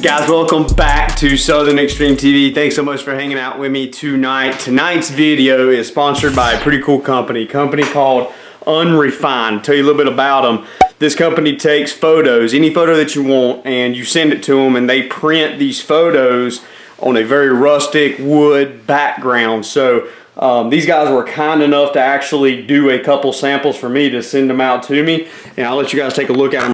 Guys, welcome back to Southern Extreme TV. Thanks so much for hanging out with me tonight. Tonight's video is sponsored by a pretty cool company called Unrefined. Tell you a little bit about them. This company takes photos, any photo that you want, and you send it to them, and they print these photos on a very rustic wood background. So these guys were kind enough to actually do a couple samples for me to send them out to me, and I'll let you guys take a look at them.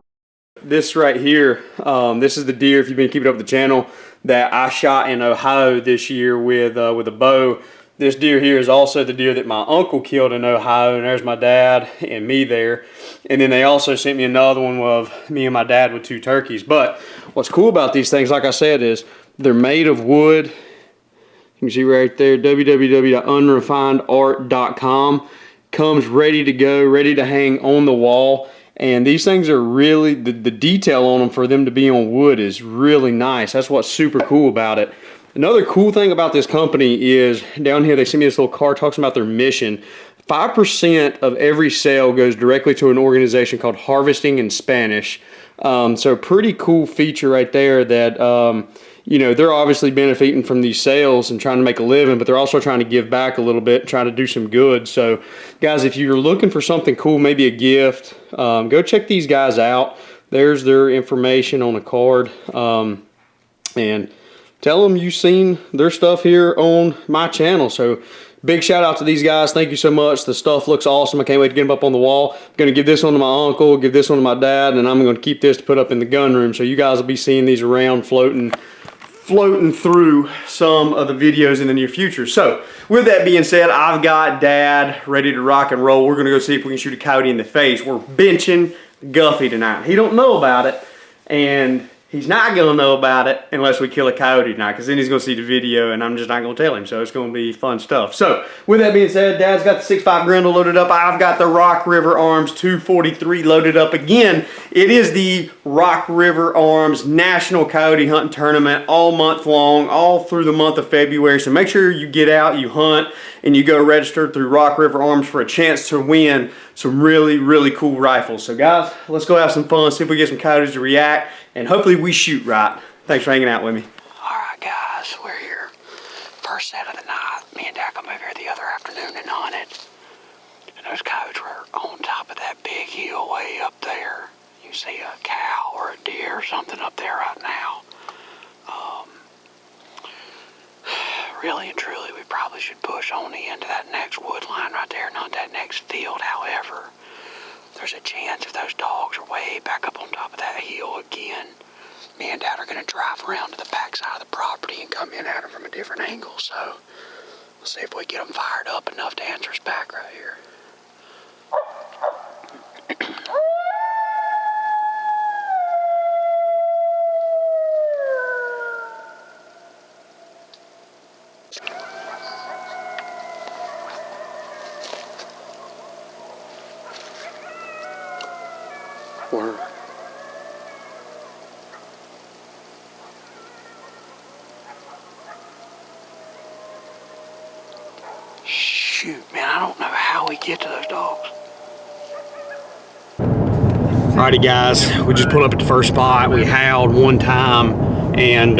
This right here, this is the deer, if you've been keeping up with the channel, that I shot in Ohio this year with a bow. This deer here is also the deer that my uncle killed in Ohio, and there's my dad and me there. And then they also sent me another one of me and my dad with 2 turkeys. But what's cool about these things, like I said, is they're made of wood. You can see right there, www.unrefinedart.com. Comes ready to go, ready to hang on the wall. And these things are really, the detail on them for them to be on wood is really nice. That's what's super cool about it. Another cool thing about this company is down here they sent me this little card talking about their mission. 5% of every sale goes directly to an organization called Harvesting in Spanish. So pretty cool feature right there that, you know, they're obviously benefiting from these sales and trying to make a living, but they're also trying to give back a little bit, trying to do some good. So guys, if you're looking for something cool, maybe a gift, go check these guys out. There's their information on a card. And tell them you've seen their stuff here on my channel. So big shout out to these guys. Thank you so much. The stuff looks awesome. I can't wait to get them up on the wall. I'm going to give this one to my uncle, give this one to my dad, and I'm going to keep this to put up in the gun room. So you guys will be seeing these around floating through some of the videos in the near future. So with that being said, I've got Dad ready to rock and roll. We're going to go see if we can shoot a coyote in the face. We're benching Guffey tonight. He don't know about it, and he's not going to know about it unless we kill a coyote tonight, because then he's going to see the video and I'm just not going to tell him. So it's going to be fun stuff. So with that being said, Dad's got the 6.5 Grendel loaded up. I've got the Rock River Arms 243 loaded up. Again, it is the Rock River Arms National Coyote Hunting Tournament all month long, all through the month of February. So make sure you get out, you hunt, and you go register through Rock River Arms for a chance to win some really, really cool rifles. So guys, let's go have some fun, see if we get some coyotes to react, and hopefully we shoot right. Thanks for hanging out with me. Alright guys, we're here. First set of the night. Me and Dad come over here the other afternoon and hunted. And those coyotes were on top of that big hill way up there. You see a cow or a deer or something up there right now. Really and truly, we probably should push on into that next wood line right there, not that next field. However, there's a chance if those dogs are way back up on top of that hill again, me and Dad are going to drive around to the back side of the property and come in at them from a different angle. So let's see if we get them fired up enough to answer us back right here. Word. Shoot, man, I don't know how we get to those dogs. Alrighty guys, we just pulled up at the first spot. We howled one time, and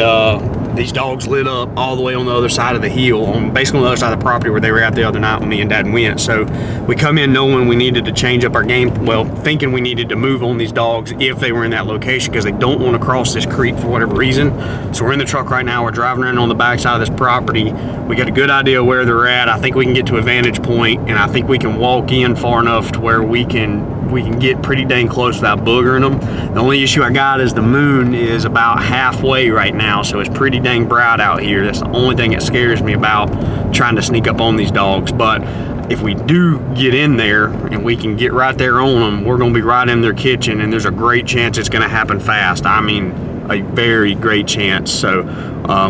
these dogs lit up all the way on the other side of the hill, basically on the other side of the property where they were at the other night when me and Dad went. So we come in knowing we needed to change up our game, well, thinking we needed to move on these dogs if they were in that location, because they don't want to cross this creek for whatever reason. So we're in the truck right now, we're driving around on the back side of this property. We got a good idea where they're at. I think we can get to a vantage point, and I think we can walk in far enough to where we can get pretty dang close without boogering them. The only issue I got is the moon is about halfway right now, so it's pretty dang bright out here. That's the only thing that scares me about trying to sneak up on these dogs. But if we do get in there and we can get right there on them, we're going to be right in their kitchen, and there's a great chance it's going to happen fast. I mean, a very great chance. So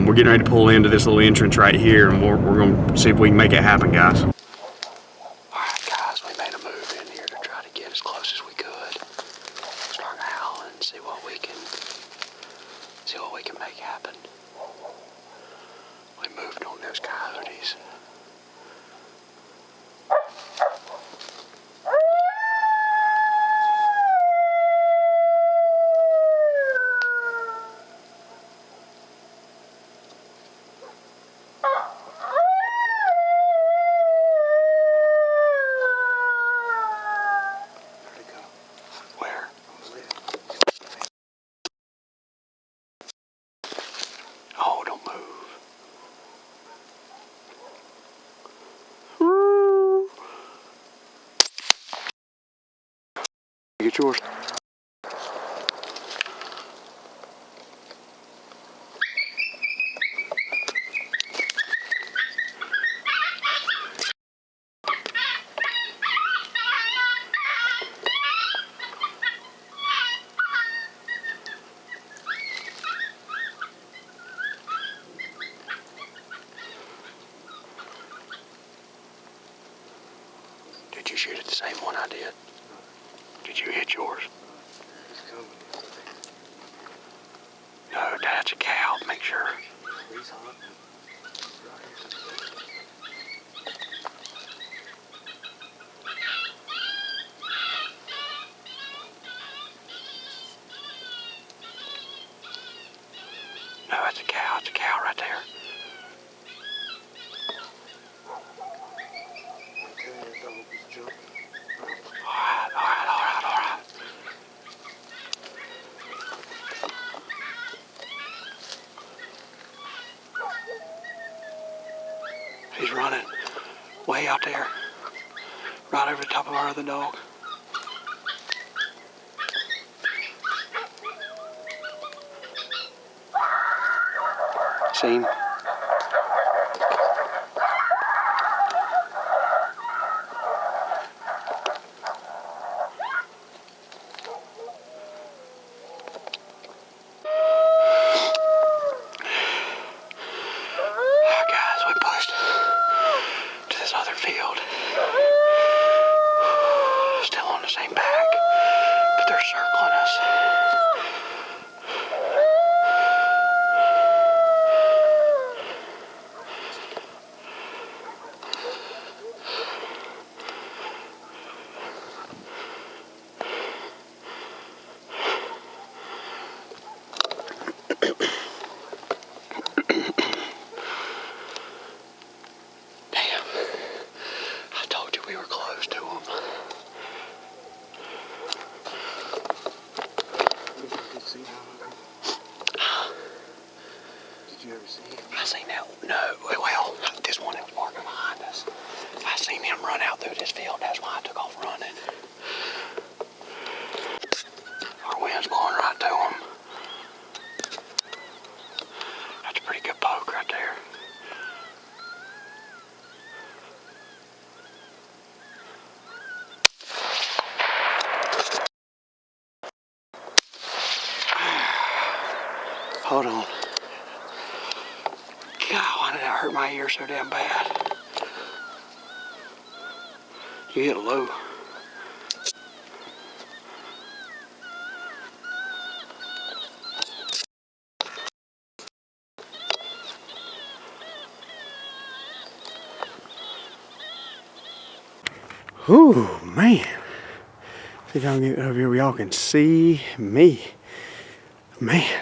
we're getting ready to pull into this little entrance right here, and we're going to see if we can make it happen, guys. As close as we could, start howling, see what we can make happen. We moved on those coyotes. get yours? Did you shoot at the same one I did? Did you hit yours? No, that's a cow. Make sure. No, that's a cow. It's a cow right there. All right. He's running way out there, right over the top of our other dog. See him? Guys, we pushed to this other field. Still on the same pack, but they're circling us. Damn, I told you we were close to them. Did you ever see him? I seen that. No, well, this one that was parking behind us. I seen him run out through this field. That's why I took off running. Our wind's blowing right to him. That's a pretty good poke right there. Hold on. God, why did that hurt my ear so damn bad? You hit a low. Whew, man. See if I can get over here where y'all can see me. Man.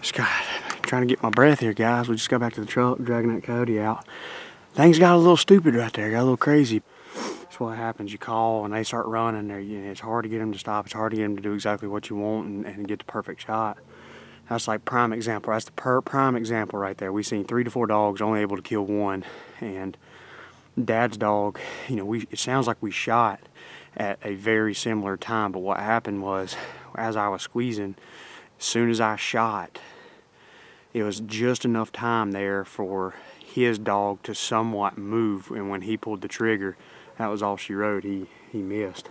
Just trying to get my breath here, guys. We just got back to the truck, dragging that Coyote out. Things got a little stupid right there, got a little crazy. That's what happens. You call and they start running. It's hard to get them to stop. It's hard to get them to do exactly what you want and get the perfect shot. That's like prime example. That's the prime example right there. We seen 3 to 4 dogs, only able to kill one. And Dad's dog, it sounds like we shot at a very similar time, but what happened was, as I was squeezing, as soon as I shot, it was just enough time there for his dog to somewhat move, and when he pulled the trigger, that was all she wrote. He missed.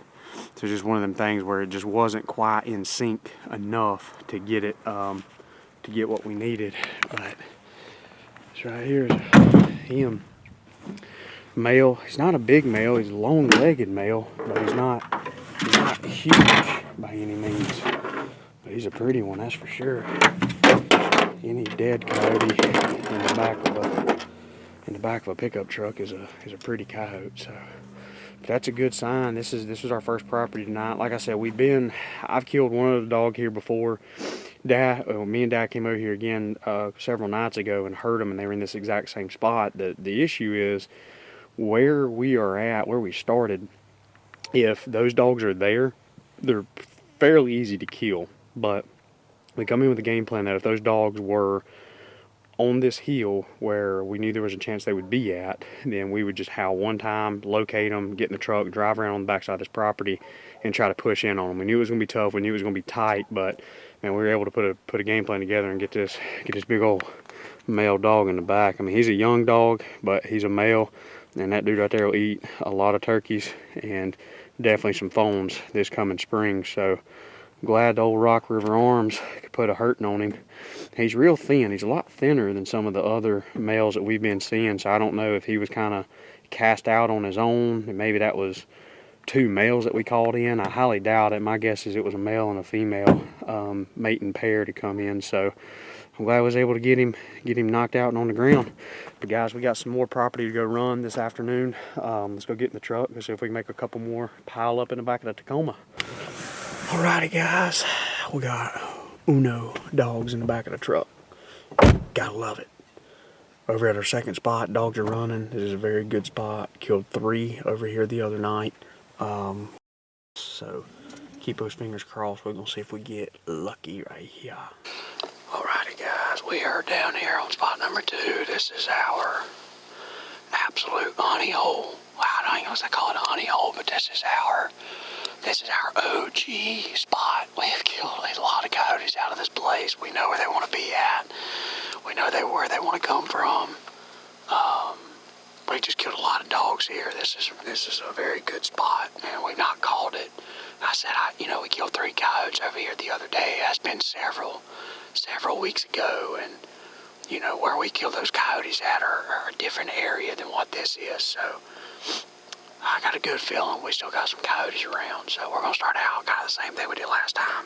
So it's just one of them things where it just wasn't quite in sync enough to get it, to get what we needed. But this right here is him. Male. He's not a big male. He's a long-legged male, but he's not huge by any means. But he's a pretty one, that's for sure. Any dead coyote in the back of a pickup truck is a pretty coyote. So but that's a good sign. This was our first property tonight. Like I said, I've killed one other dog here before. Me and Dad came over here again several nights ago and heard them, and they were in this exact same spot. The issue is where we are at, where we started. If those dogs are there, they're fairly easy to kill. But we come in with a game plan that if those dogs were on this hill where we knew there was a chance they would be at. Then we would just howl one time, locate them, get in the truck, drive around on the backside of this property, and try to push in on them. We knew it was going to be tough. We knew it was going to be tight, but man, we were able to put a game plan together and get this big old male dog in the back. I mean, he's a young dog, but he's a male, and that dude right there will eat a lot of turkeys and definitely some fawns this coming spring. So glad the old Rock River Arms could put a hurting on him. He's real thin. He's a lot thinner than some of the other males that we've been seeing, so I don't know if he was kind of cast out on his own, and maybe that was 2 males that we called in. I highly doubt it. My guess is it was a male and a female mating pair to come in, so I'm glad I was able to get him knocked out and on the ground. But guys, we got some more property to go run this afternoon. Let's go get in the truck and see if we can make a couple more pile up in the back of the Tacoma. Alrighty guys, we got Uno dogs in the back of the truck. Gotta love it. Over at our second spot, dogs are running. This is a very good spot. Killed 3 over here the other night. So keep those fingers crossed. We're gonna see if we get lucky right here. Alrighty guys, we are down here on spot number 2. This is our absolute honey hole. Well, I don't even know if I call it a honey hole, but this is our OG spot. We have killed a lot of coyotes out of this place. We know where they want to be at. We know where they want to come from. We just killed a lot of dogs here. This is a very good spot, and we've not called it. I said, we killed 3 coyotes over here the other day. That's been several weeks ago, and where we killed those coyotes at are a different area than what this is. So I got a good feeling we still got some coyotes around. So we're gonna start out kind of the same thing we did last time.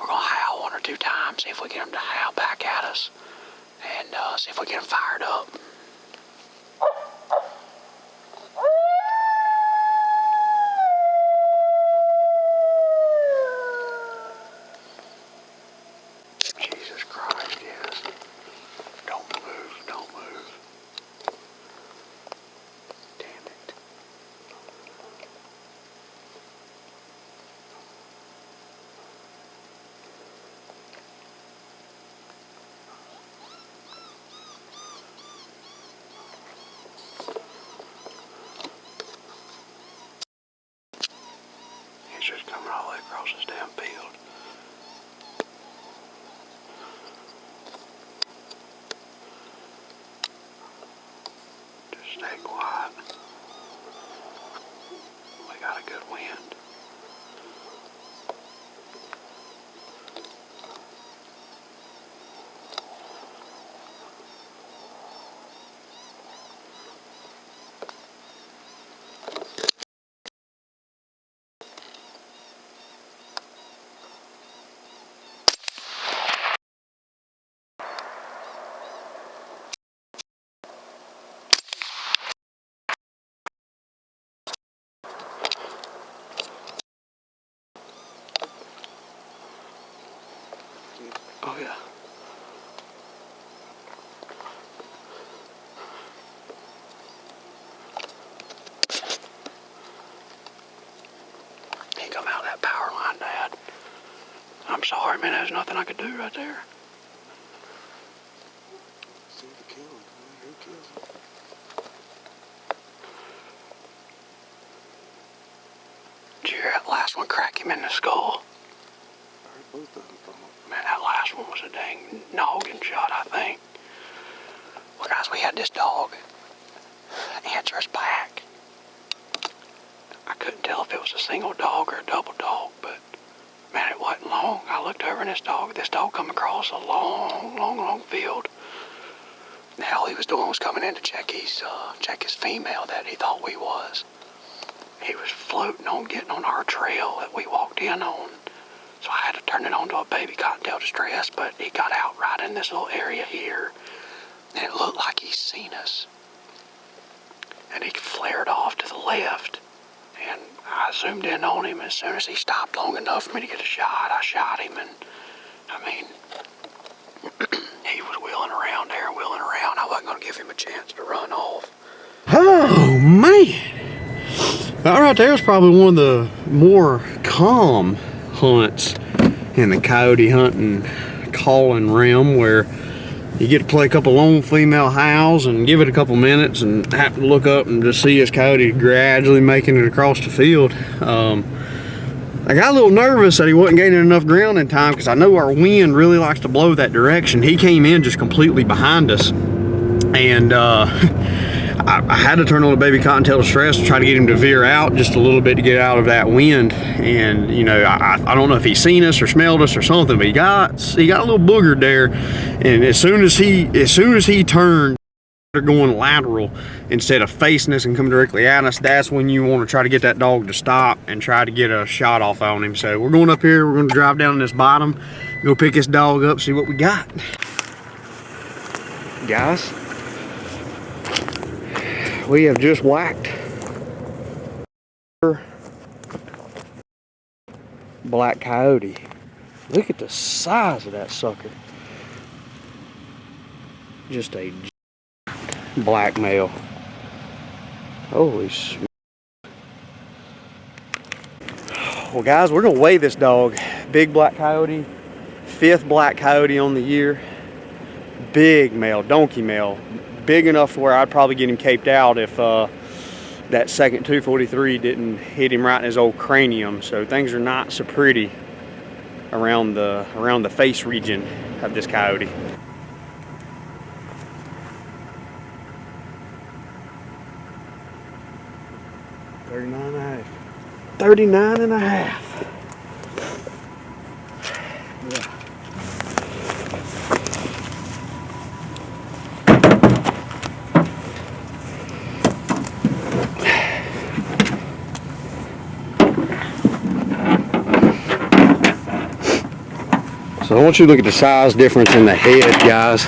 We're gonna howl 1 or 2 times, see if we get them to howl back at us, and see if we get them fired up. Jesus Christ, yes. Don't move. Damn it. He's just coming all the way across this damn field. Just stay quiet. We got a good wind. Oh yeah. He come out that power line, Dad. I'm sorry, man. There's nothing I could do right there. See the kill him. Who kills him? Did you hear that last one crack him in the skull? I heard both of them from him. Man, that last one was a dang noggin shot, I think. Well, guys, we had this dog answer us back. I couldn't tell if it was a single dog or a double dog, but man, it wasn't long. I looked over and this dog come across a long field. And all he was doing was coming in to check his female that he thought we was. He was floating on getting on our trail that we walked in on. So I had to turn it on to a baby cottontail distress, but he got out right in this little area here, and it looked like he seen us. And he flared off to the left, and I zoomed in on him. As soon as he stopped long enough for me to get a shot, I shot him, and I mean, he was wheeling around there, wheeling around. I wasn't going to give him a chance to run off. Oh man, that right there is probably one of the more calm hunts in the coyote hunting calling realm, where you get to play a couple lone female howls and give it a couple minutes and have to look up and just see his coyote gradually making it across the field. I got a little nervous that he wasn't gaining enough ground in time because I know our wind really likes to blow that direction. He came in just completely behind us, and I had to turn on the baby cottontail distress to try to get him to veer out just a little bit to get out of that wind. And you know, I don't know if he's seen us or smelled us or something, but he got a little boogered there. And as soon as he turned, they're going lateral instead of facing us and coming directly at us, that's when you want to try to get that dog to stop and try to get a shot off on him. So we're going up here, we're going to drive down this bottom, go pick this dog up, see what we got. Guys, we have just whacked black coyote. Look at the size of that sucker. Just a black male. Holy smokes. Well guys, we're gonna weigh this dog. Big black coyote, 5th black coyote on the year. Big male, donkey male. Big enough to where I'd probably get him caped out if that second 243 didn't hit him right in his old cranium. So things are not so pretty around the face region of this coyote. 39 and a half. Yeah. So I want you to look at the size difference in the head, guys,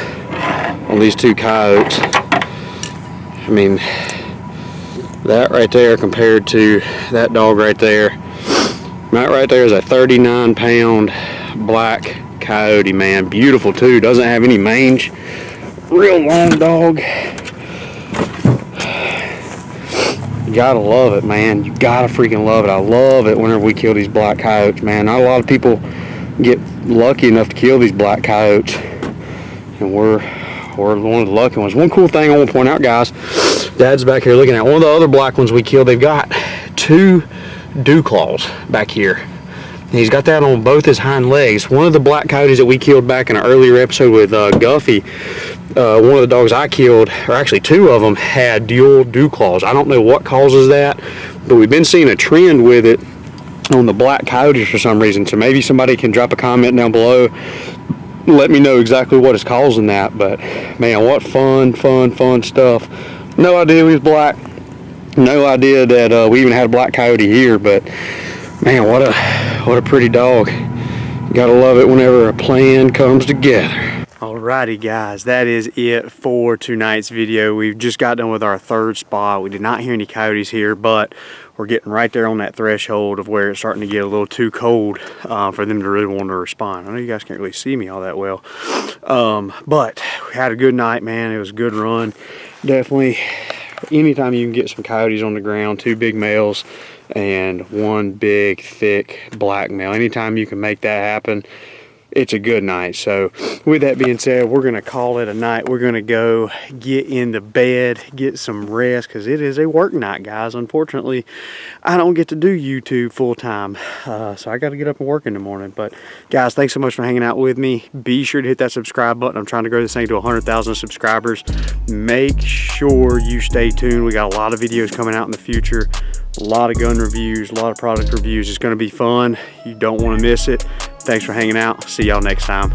on these two coyotes. I mean, that right there compared to that dog right there. That right there is a 39-pound black coyote, man. Beautiful too, doesn't have any mange. Real long dog. You gotta love it, man. You gotta freaking love it. I love it whenever we kill these black coyotes, man. Not a lot of people get lucky enough to kill these black coyotes, and we're one of the lucky ones. One cool thing I want to point out, guys, Dad's back here looking at one of the other black ones we killed. They've got 2 dew claws back here. He's got that on both his hind legs. One of the black coyotes that we killed back in an earlier episode with Guffy, one of the dogs I killed, or actually 2 of them, had dual dew claws. I don't know what causes that, but we've been seeing a trend with it on the black coyotes for some reason. So maybe somebody can drop a comment down below, let me know exactly what is causing that. But man, what fun stuff. No idea he was black, no idea that we even had a black coyote here, but man, what a pretty dog. Gotta love it whenever a plan comes together. Alrighty guys, that is it for tonight's video. We've just got done with our 3rd spot. We did not hear any coyotes here, but we're getting right there on that threshold of where it's starting to get a little too cold for them to really want to respond. I know you guys can't really see me all that well, but we had a good night, man. It was a good run. Definitely, anytime you can get some coyotes on the ground, 2 big males and 1 big, thick black male, anytime you can make that happen, it's a good night. So with that being said, we're gonna call it a night. We're gonna go get into bed, get some rest, because it is a work night, guys. Unfortunately, I don't get to do YouTube full time, so I got to get up and work in the morning. But guys, thanks so much for hanging out with me. Be sure to hit that subscribe button. I'm trying to grow this thing to 100,000 subscribers. Make sure you stay tuned. We got a lot of videos coming out in the future. A lot of gun reviews, a lot of product reviews. It's going to be fun. You don't want to miss it. Thanks for hanging out. See y'all next time.